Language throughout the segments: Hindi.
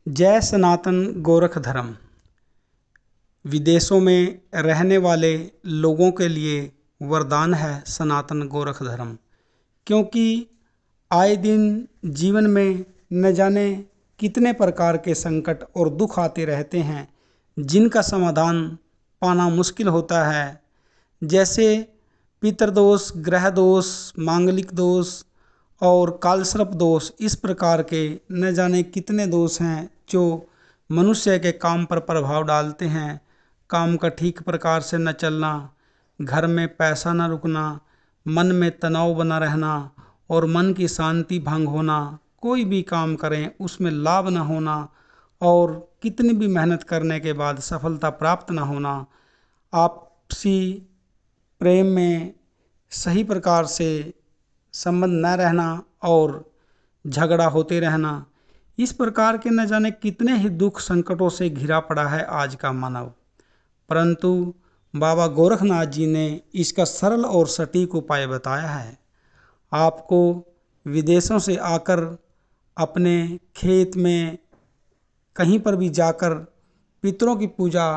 जय सनातन गोरख धर्म। विदेशों में रहने वाले लोगों के लिए वरदान है सनातन गोरख धर्म, क्योंकि आए दिन जीवन में न जाने कितने प्रकार के संकट और दुख आते रहते हैं, जिनका समाधान पाना मुश्किल होता है। जैसे पितृदोष, ग्रह दोष, मांगलिक दोष और कालसर्प दोष, इस प्रकार के न जाने कितने दोष हैं जो मनुष्य के काम पर प्रभाव डालते हैं। काम का ठीक प्रकार से न चलना, घर में पैसा न रुकना, मन में तनाव बना रहना और मन की शांति भंग होना, कोई भी काम करें उसमें लाभ न होना और कितनी भी मेहनत करने के बाद सफलता प्राप्त न होना, आपसी प्रेम में सही प्रकार से संबंध न रहना और झगड़ा होते रहना, इस प्रकार के न जाने कितने ही दुख संकटों से घिरा पड़ा है आज का मानव। परंतु बाबा गोरखनाथ जी ने इसका सरल और सटीक उपाय बताया है। आपको विदेशों से आकर अपने खेत में कहीं पर भी जाकर पितरों की पूजा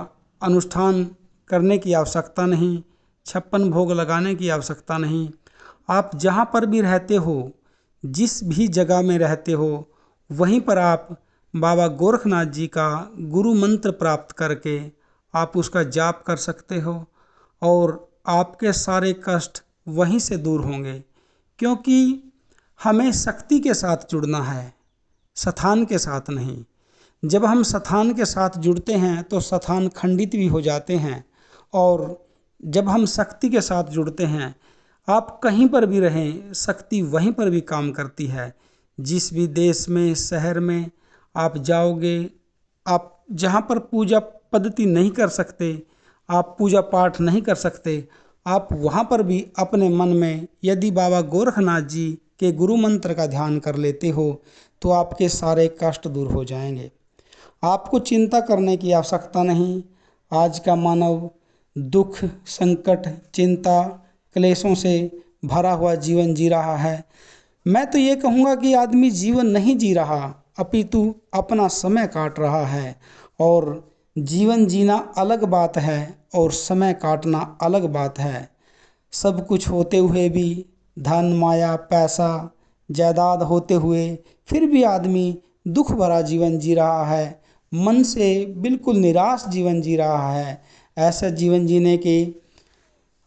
अनुष्ठान करने की आवश्यकता नहीं, 56 भोग लगाने की आवश्यकता नहीं। आप जहाँ पर भी रहते हो, जिस भी जगह में रहते हो, वहीं पर आप बाबा गोरखनाथ जी का गुरु मंत्र प्राप्त करके आप उसका जाप कर सकते हो और आपके सारे कष्ट वहीं से दूर होंगे। क्योंकि हमें शक्ति के साथ जुड़ना है, स्थान के साथ नहीं। जब हम स्थान के साथ जुड़ते हैं तो स्थान खंडित भी हो जाते हैं, और जब हम शक्ति के साथ जुड़ते हैं, आप कहीं पर भी रहें, शक्ति वहीं पर भी काम करती है। जिस भी देश में, शहर में आप जाओगे, आप जहाँ पर पूजा पद्धति नहीं कर सकते, आप पूजा पाठ नहीं कर सकते, आप वहाँ पर भी अपने मन में यदि बाबा गोरखनाथ जी के गुरु मंत्र का ध्यान कर लेते हो तो आपके सारे कष्ट दूर हो जाएंगे। आपको चिंता करने की आवश्यकता नहीं। आज का मानव दुख, संकट, चिंता, क्लेशों से भरा हुआ जीवन जी रहा है। मैं तो ये कहूँगा कि आदमी जीवन नहीं जी रहा, अपितु अपना समय काट रहा है। और जीवन जीना अलग बात है और समय काटना अलग बात है। सब कुछ होते हुए भी, धन, माया, पैसा, जायदाद होते हुए फिर भी आदमी दुख भरा जीवन जी रहा है, मन से बिल्कुल निराश जीवन जी रहा है। ऐसा जीवन जीने के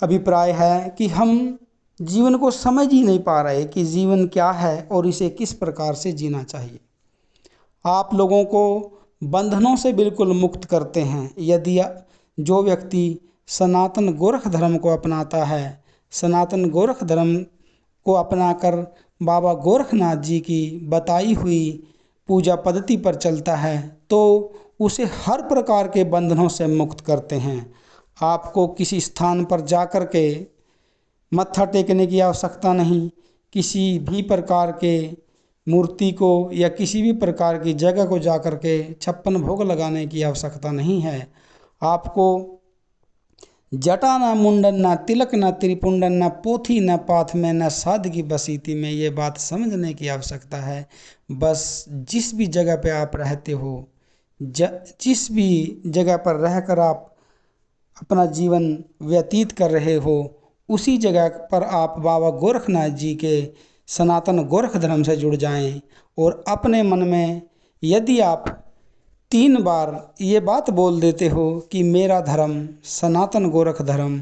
अभिप्राय है कि हम जीवन को समझ ही नहीं पा रहे कि जीवन क्या है और इसे किस प्रकार से जीना चाहिए। आप लोगों को बंधनों से बिल्कुल मुक्त करते हैं यदि जो व्यक्ति सनातन गोरख धर्म को अपनाता है, सनातन गोरख धर्म को अपनाकर बाबा गोरखनाथ जी की बताई हुई पूजा पद्धति पर चलता है, तो उसे हर प्रकार के बंधनों से मुक्त करते हैं। आपको किसी स्थान पर जाकर के मत्था टेकने की आवश्यकता नहीं, किसी भी प्रकार के मूर्ति को या किसी भी प्रकार की जगह को जाकर के 56 भोग लगाने की आवश्यकता नहीं है। आपको जटा न मुंडन, न तिलक, न त्रिपुंडन, न पोथी, न पाथ में, न सादगी बसीती में, ये बात समझने की आवश्यकता है। बस जिस भी जगह पे आप रहते हो, जिस भी जगह पर रहकर आप अपना जीवन व्यतीत कर रहे हो, उसी जगह पर आप बाबा गोरखनाथ जी के सनातन गोरख धर्म से जुड़ जाएं। और अपने मन में यदि आप 3 बार ये बात बोल देते हो कि मेरा धर्म सनातन गोरख धर्म,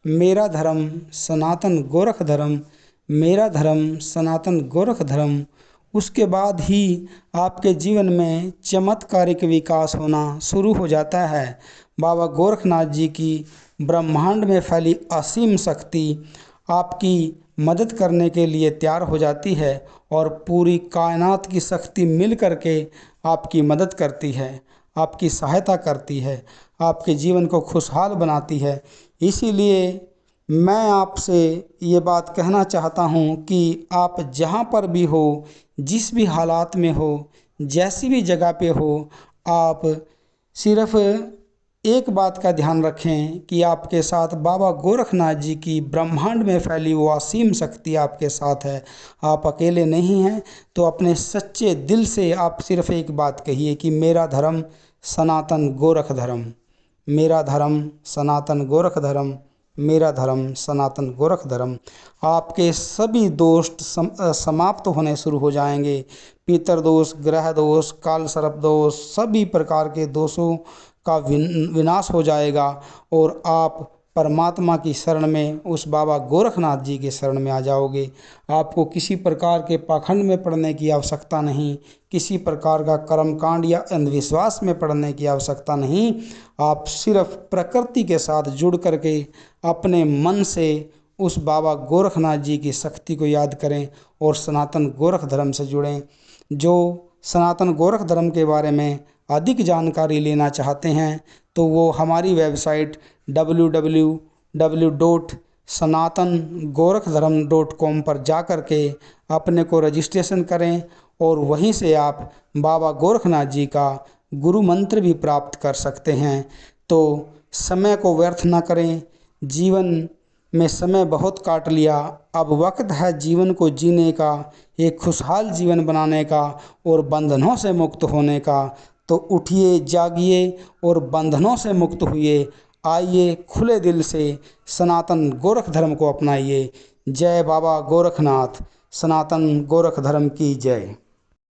मेरा धर्म सनातन गोरख धर्म, मेरा धर्म सनातन गोरख धर्म, उसके बाद ही आपके जीवन में चमत्कारिक विकास होना शुरू हो जाता है। बाबा गोरखनाथ जी की ब्रह्मांड में फैली असीम शक्ति आपकी मदद करने के लिए तैयार हो जाती है और पूरी कायनात की शक्ति मिल करके आपकी मदद करती है, आपकी सहायता करती है, आपके जीवन को खुशहाल बनाती है। इसीलिए मैं आपसे ये बात कहना चाहता हूँ कि आप जहाँ पर भी हो, जिस भी हालात में हो, जैसी भी जगह पे हो, आप सिर्फ एक बात का ध्यान रखें कि आपके साथ बाबा गोरखनाथ जी की ब्रह्मांड में फैली वो असीम शक्ति आपके साथ है, आप अकेले नहीं हैं। तो अपने सच्चे दिल से आप सिर्फ एक बात कहिए कि मेरा धर्म सनातन गोरख धर्म, मेरा धर्म सनातन गोरख धर्म, मेरा धर्म सनातन गोरख धर्म। आपके सभी दोष समाप्त होने शुरू हो जाएंगे। पितर दोष, ग्रह दोष, काल सर्प दोष, सभी प्रकार के दोषों का विनाश हो जाएगा और आप परमात्मा की शरण में, उस बाबा गोरखनाथ जी के शरण में आ जाओगे। आपको किसी प्रकार के पाखंड में पड़ने की आवश्यकता नहीं, किसी प्रकार का कर्मकांड या अंधविश्वास में पड़ने की आवश्यकता नहीं। आप सिर्फ प्रकृति के साथ जुड़ करके अपने मन से उस बाबा गोरखनाथ जी की शक्ति को याद करें और सनातन गोरख धर्म से जुड़ें। जो सनातन गोरख धर्म के बारे में अधिक जानकारी लेना चाहते हैं तो वो हमारी वेबसाइट www.sanatangorkhdharam.com पर जा कर के अपने को रजिस्ट्रेशन करें और वहीं से आप बाबा गोरखनाथ जी का गुरु मंत्र भी प्राप्त कर सकते हैं। तो समय को व्यर्थ ना करें। जीवन में समय बहुत काट लिया, अब वक्त है जीवन को जीने का, एक खुशहाल जीवन बनाने का और बंधनों से मुक्त होने का। तो उठिए, जागिए और बंधनों से मुक्त हुए। आइए खुले दिल से सनातन गोरख धर्म को अपनाइए। जय बाबा गोरखनाथ। सनातन गोरख धर्म की जय।